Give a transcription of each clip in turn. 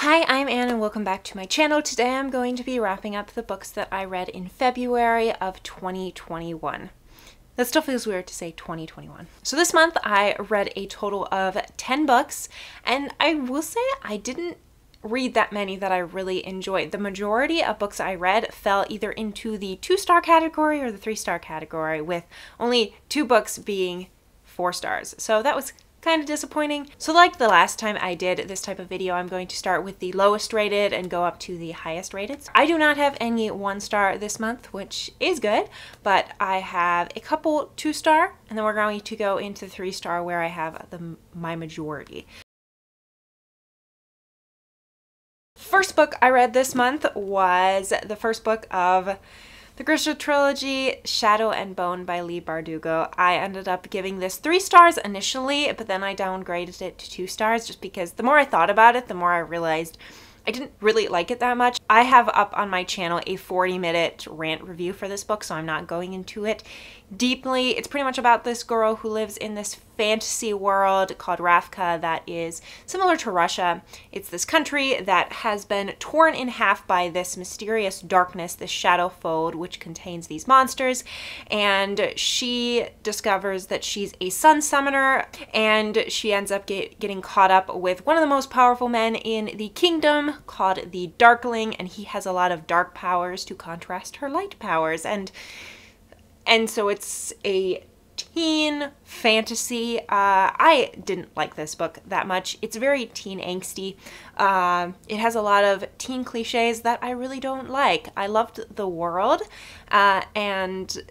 Hi, I'm Anne and welcome back to my channel. Today I'm going to be wrapping up the books that I read in February of 2021. That still feels weird to say 2021. So this month I read a total of 10 books, and I will say I didn't read that many that I really enjoyed. The majority of books I read fell either into the 2-star category or the 3-star category, with only 2 books being 4 stars. So that was kind of disappointing. So like the last time I did this type of video, I'm going to start with the lowest rated and go up to the highest rated. I do not have any 1-star this month, which is good, but I have a couple 2-star, and then we're going to go into 3-star where I have my majority. First book I read this month was the first book of the Grisha trilogy, Shadow and Bone by Leigh Bardugo. I ended up giving this 3 stars initially, but then I downgraded it to 2 stars just because the more I thought about it, the more I realized I didn't really like it that much. I have up on my channel a 40-minute rant review for this book, so I'm not going into it deeply. It's pretty much about this girl who lives in this fantasy world called Ravka that is similar to Russia. It's this country that has been torn in half by this mysterious darkness, this shadow fold, which contains these monsters, and she discovers that she's a sun summoner, and she ends up getting caught up with one of the most powerful men in the kingdom called the Darkling, and he has a lot of dark powers to contrast her light powers, and so it's a teen fantasy. I didn't like this book that much. It's very teen angsty. It has a lot of teen cliches that I really don't like. I loved the world and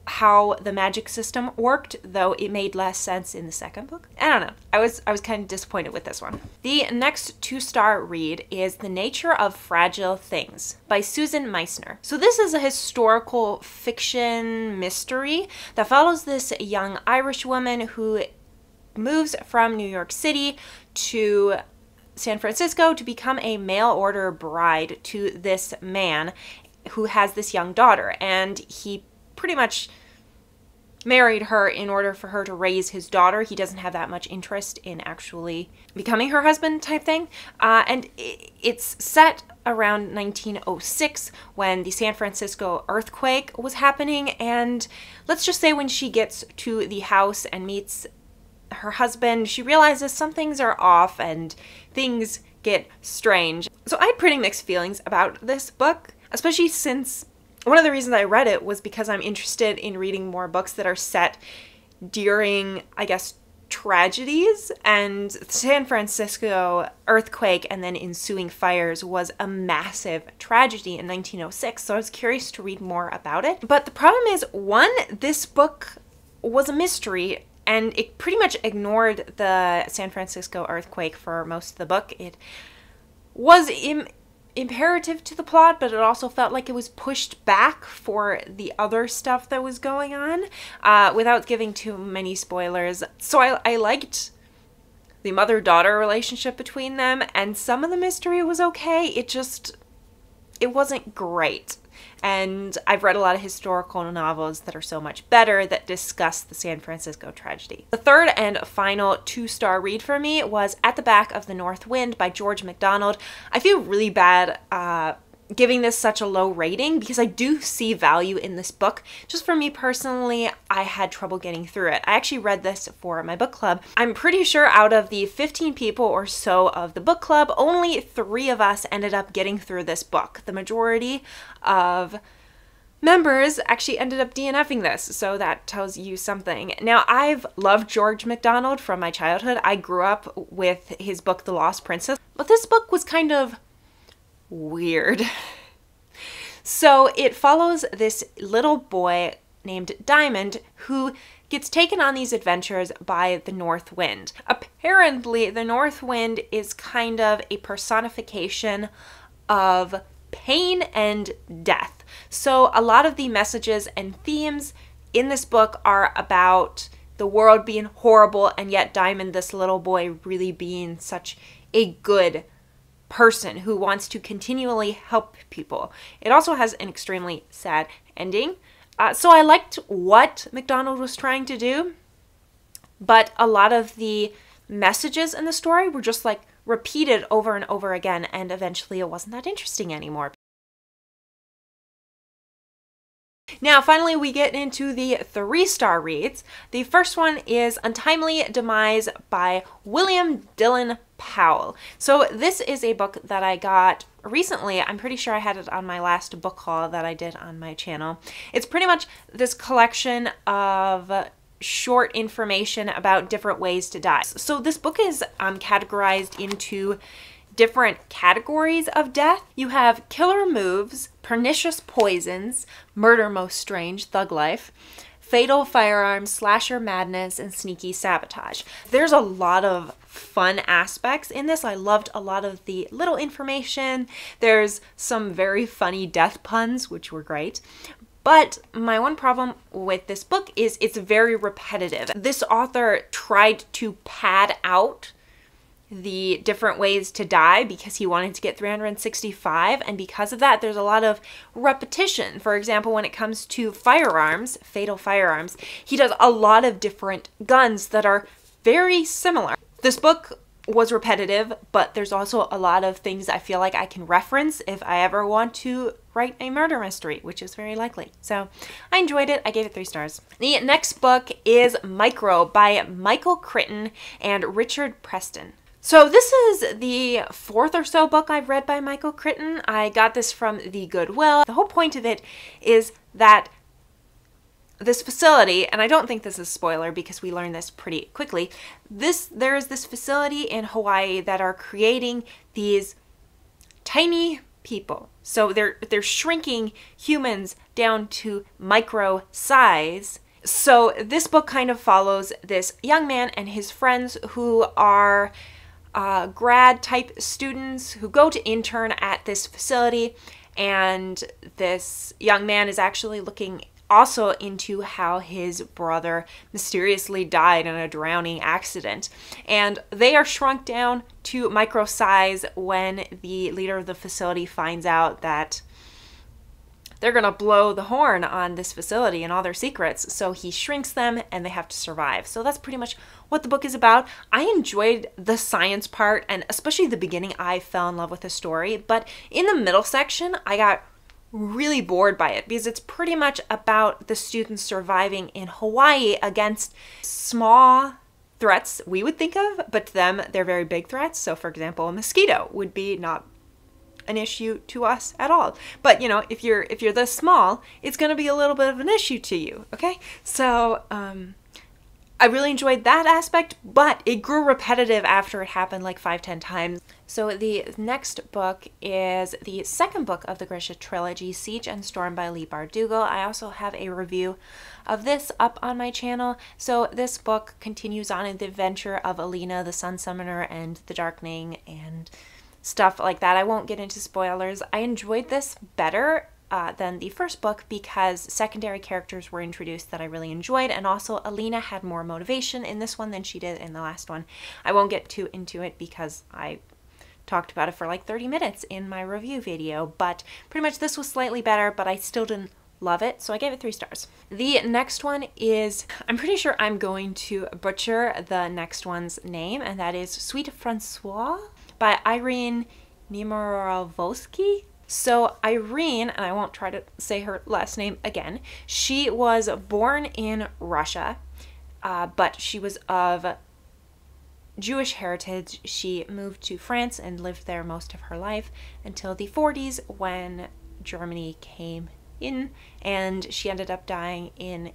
how the magic system worked, though it made less sense in the second book. I don't know. I was kind of disappointed with this one. The next 2-star read is The Nature of Fragile Things by Susan Meissner. So this is a historical fiction mystery that follows this young Irish woman who moves from New York City to San Francisco to become a mail order bride to this man who has this young daughter, and he pretty much married her in order for her to raise his daughter. He doesn't have that much interest in actually becoming her husband type thing. And it's set around 1906 when the San Francisco earthquake was happening. And let's just say when she gets to the house and meets her husband, she realizes some things are off and things get strange. So I had pretty mixed feelings about this book, especially since one of the reasons I read it was because I'm interested in reading more books that are set during, I guess, tragedies, and the San Francisco earthquake and then ensuing fires was a massive tragedy in 1906, so I was curious to read more about it. But the problem is, one, this book was a mystery, and it pretty much ignored the San Francisco earthquake for most of the book. It was imperative to the plot, but it also felt like it was pushed back for the other stuff that was going on, without giving too many spoilers. So I liked the mother-daughter relationship between them, and some of the mystery was okay. It wasn't great. And I've read a lot of historical novels that are so much better that discuss the San Francisco tragedy. The third and final 2-star read for me was At the Back of the North Wind by George MacDonald. I feel really bad giving this such a low rating because I do see value in this book. Just for me personally, I had trouble getting through it. I actually read this for my book club. I'm pretty sure out of the 15 people or so of the book club, only 3 of us ended up getting through this book. The majority of members actually ended up DNFing this, so that tells you something. Now, I've loved George MacDonald from my childhood. I grew up with his book, The Lost Princess, but this book was kind of weird. So it follows this little boy named Diamond who gets taken on these adventures by the North Wind. Apparently, the North Wind is kind of a personification of pain and death. So a lot of the messages and themes in this book are about the world being horrible, and yet Diamond, this little boy, really being such a good person who wants to continually help people. It also has an extremely sad ending. So I liked what MacDonald was trying to do, but a lot of the messages in the story were just like repeated over and over again, and eventually it wasn't that interesting anymore. Now, finally, we get into the 3-star reads. The first one is Untimely Demise by William Dillon Powell. So this is a book that I got recently. I'm pretty sure I had it on my last book haul that I did on my channel. It's pretty much this collection of short information about different ways to die. So this book is categorized into different categories of death. You have killer moves, pernicious poisons, murder most strange, thug life, fatal firearms, slasher madness, and sneaky sabotage. There's a lot of fun aspects in this. I loved a lot of the little information. There's some very funny death puns, which were great. But my one problem with this book is it's very repetitive. This author tried to pad out the different ways to die because he wanted to get 365, and because of that there's a lot of repetition. For example, when it comes to firearms, fatal firearms, he does a lot of different guns that are very similar. This book was repetitive, but there's also a lot of things I feel like I can reference if I ever want to write a murder mystery, which is very likely. So I enjoyed it. I gave it 3 stars. The next book is Micro by Michael Crichton and Richard Preston. So this is the 4th or so book I've read by Michael Crichton. I got this from the Goodwill. The whole point of it is that this facility, and I don't think this is a spoiler because we learned this pretty quickly, there is this facility in Hawaii that are creating these tiny people. So they're shrinking humans down to micro size. So this book kind of follows this young man and his friends who are grad type students who go to intern at this facility, and this young man is actually looking also into how his brother mysteriously died in a drowning accident, and they are shrunk down to micro size when the leader of the facility finds out that they're gonna blow the horn on this facility and all their secrets. So he shrinks them and they have to survive. So that's pretty much what the book is about. I enjoyed the science part, and especially the beginning, I fell in love with the story. But in the middle section, I got really bored by it because it's pretty much about the students surviving in Hawaii against small threats we would think of, but to them, they're very big threats. So for example, a mosquito would be not an issue to us at all. But you know, if you're this small, it's going to be a little bit of an issue to you. Okay. So, I really enjoyed that aspect, but it grew repetitive after it happened like 5-10 times. So the next book is the second book of the Grisha trilogy, Siege and Storm by Leigh Bardugo. I also have a review of this up on my channel. So this book continues on in the adventure of Alina, the Sun Summoner, and the Darkening, and stuff like that. I won't get into spoilers. I enjoyed this better than the first book because secondary characters were introduced that I really enjoyed, and also Alina had more motivation in this one than she did in the last one. I won't get too into it because I talked about it for like 30 minutes in my review video, but pretty much this was slightly better, but I still didn't love it, so I gave it 3 stars. The next one is, I'm pretty sure I'm going to butcher the next one's name, and that is Sweet Francoise by Irene Nemirovsky. So Irene, and I won't try to say her last name again, she was born in Russia, but she was of Jewish heritage. She moved to France and lived there most of her life until the 40s when Germany came in, and she ended up dying in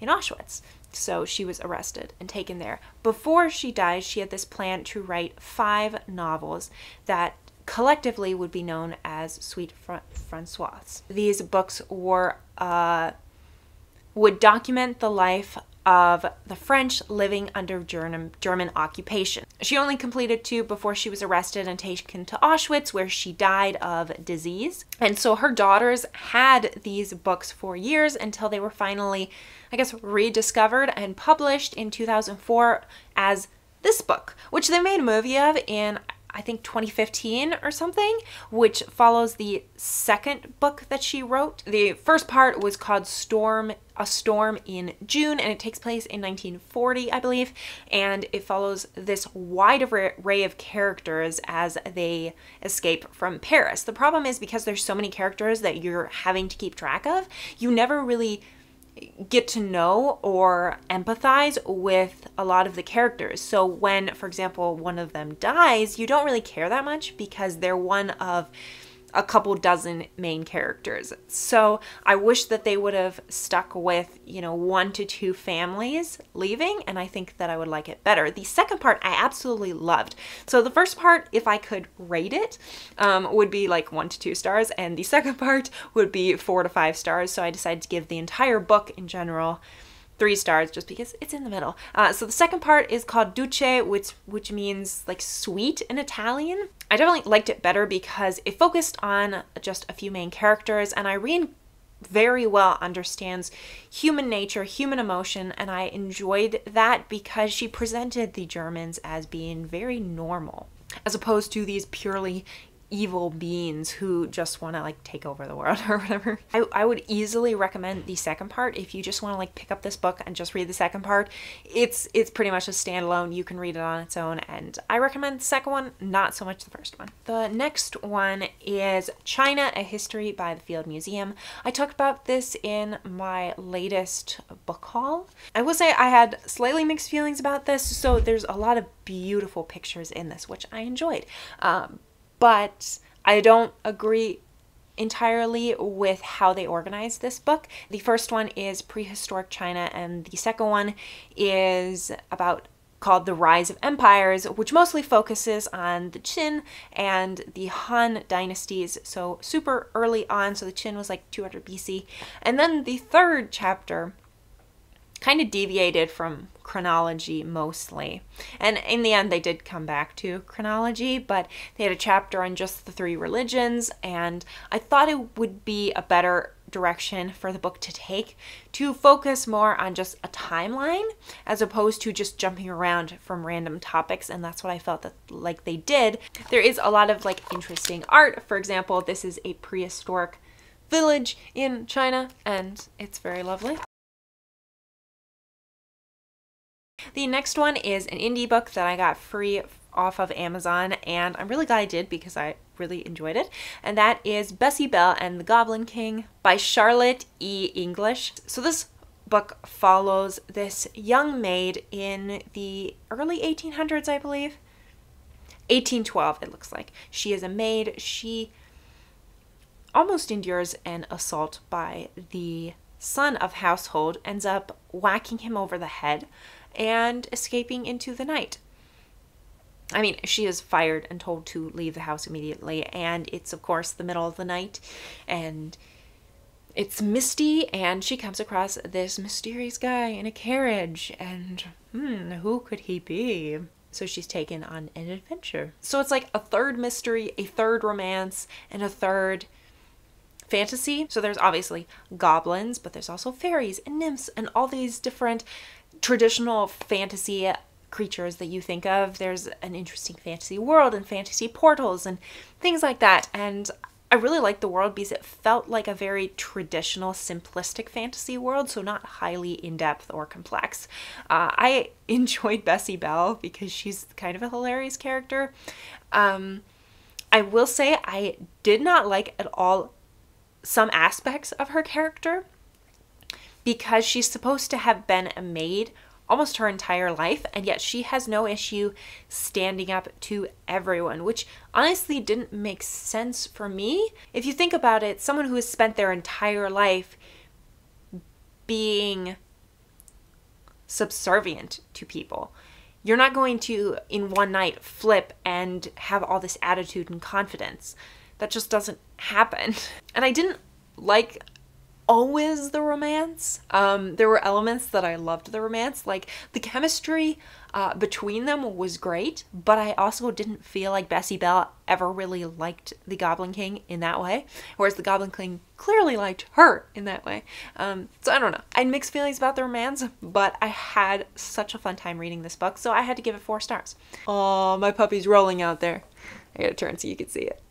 Auschwitz. So she was arrested and taken there. Before she died, she had this plan to write 5 novels that collectively would be known as Sweet Francoise. These books were would document the life of the French living under German occupation. She only completed 2 before she was arrested and taken to Auschwitz, where she died of disease. And so her daughters had these books for years until they were finally, I guess, rediscovered and published in 2004 as this book, which they made a movie of in, I think 2015 or something, which follows the second book that she wrote. The first part was called A Storm in June, and it takes place in 1940, I believe, and it follows this wide array of characters as they escape from Paris. The problem is, because there's so many characters that you're having to keep track of, you never really get to know or empathize with a lot of the characters. So when, for example, one of them dies, you don't really care that much because they're one of a couple dozen main characters. So I wish that they would have stuck with, 1 to 2 families leaving, and I think that I would like it better. The second part I absolutely loved. So the first part, if I could rate it, would be like 1 to 2 stars, and the second part would be 4 to 5 stars. So I decided to give the entire book in general 3 stars, just because it's in the middle. So the second part is called Duce, which means like sweet in Italian. I definitely liked it better because it focused on just a few main characters, and Irene very well understands human nature, human emotion, and I enjoyed that because she presented the Germans as being very normal, as opposed to these purely evil beings who just want to like take over the world or whatever. I would easily recommend the second part if you just want to like pick up this book and just read the second part. It's pretty much a standalone. You can read it on its own, and I recommend the second one, not so much the first one. The next one is China, A History by the Field Museum. I talked about this in my latest book haul. I will say I had slightly mixed feelings about this. So there's a lot of beautiful pictures in this, which I enjoyed. But I don't agree entirely with how they organized this book. The first one is prehistoric China, and the second one is called The Rise of Empires, which mostly focuses on the Qin and the Han dynasties, so super early on. So the Qin was like 200 BC. And then the third chapter kind of deviated from chronology mostly. And in the end, they did come back to chronology, but they had a chapter on just the 3 religions, and I thought it would be a better direction for the book to take, to focus more on just a timeline as opposed to just jumping around from random topics, and that's what I felt that like they did. There is a lot of like interesting art. For example, this is a prehistoric village in China, and it's very lovely. The next one is an indie book that I got free off of Amazon, and I'm really glad I did because I really enjoyed it, and that is Bessie Belle and the Goblin King by Charlotte E. English. So this book follows this young maid in the early 1800s, I believe. 1812, it looks like. She is a maid. She almost endures an assault by the son of household, ends up whacking him over the head and escaping into the night. I mean, she is fired and told to leave the house immediately, and it's of course the middle of the night, and it's misty, and she comes across this mysterious guy in a carriage, and who could he be? So she's taken on an adventure. So it's like a third mystery, a third romance, and a third fantasy. So there's obviously goblins, but there's also fairies and nymphs and all these different traditional fantasy creatures that you think of. There's an interesting fantasy world and fantasy portals and things like that. And I really liked the world because it felt like a very traditional, simplistic fantasy world, so not highly in-depth or complex. I enjoyed Bessie Belle because she's kind of a hilarious character. I will say I did not like at all some aspects of her character, because she's supposed to have been a maid almost her entire life, and yet she has no issue standing up to everyone, which honestly didn't make sense for me. If you think about it, someone who has spent their entire life being subservient to people, you're not going to in one night flip and have all this attitude and confidence. That just doesn't happen. And I didn't like always the romance. There were elements that I loved the romance, like the chemistry between them was great, but I also didn't feel like Bessie Belle ever really liked the Goblin King in that way, whereas the Goblin King clearly liked her in that way. So I don't know. I had mixed feelings about the romance, but I had such a fun time reading this book, so I had to give it 4 stars. Oh, my puppy's rolling out there. I gotta turn so you can see it.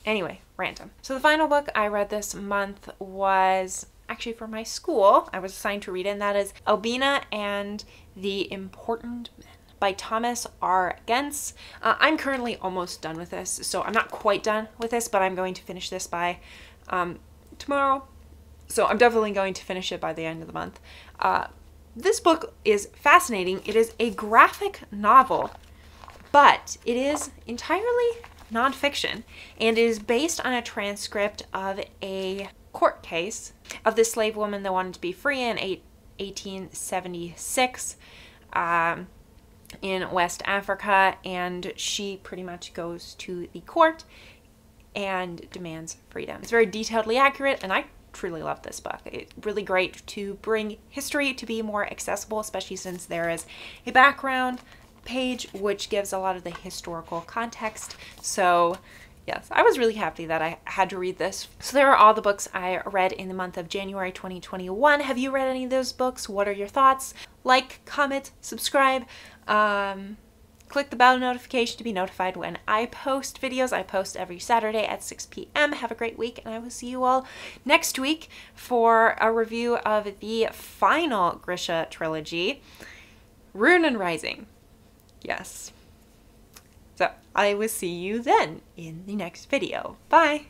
Anyway, random. So the final book I read this month was actually for my school. I was assigned to read it, and that is Abina and the Important Men by Thomas R. Gens. I'm currently almost done with this, so I'm not quite done with this, but I'm going to finish this by tomorrow. So I'm definitely going to finish it by the end of the month. This book is fascinating. It is a graphic novel, but it is entirely nonfiction, and it is based on a transcript of a court case of this slave woman that wanted to be free in 1876 in West Africa, and she pretty much goes to the court and demands freedom. It's very detailedly accurate, and I truly love this book. It's really great to bring history to be more accessible, especially since there is a background page which gives a lot of the historical context. So yes, I was really happy that I had to read this. So there are all the books I read in the month of January 2021. Have you read any of those books? What are your thoughts? Like, comment, subscribe, click the bell notification to be notified when I post videos. I post every Saturday at 6 p.m. Have a great week, and I will see you all next week for a review of the final Grisha trilogy, Ruin and Rising. Yes. So I will see you then in the next video. Bye.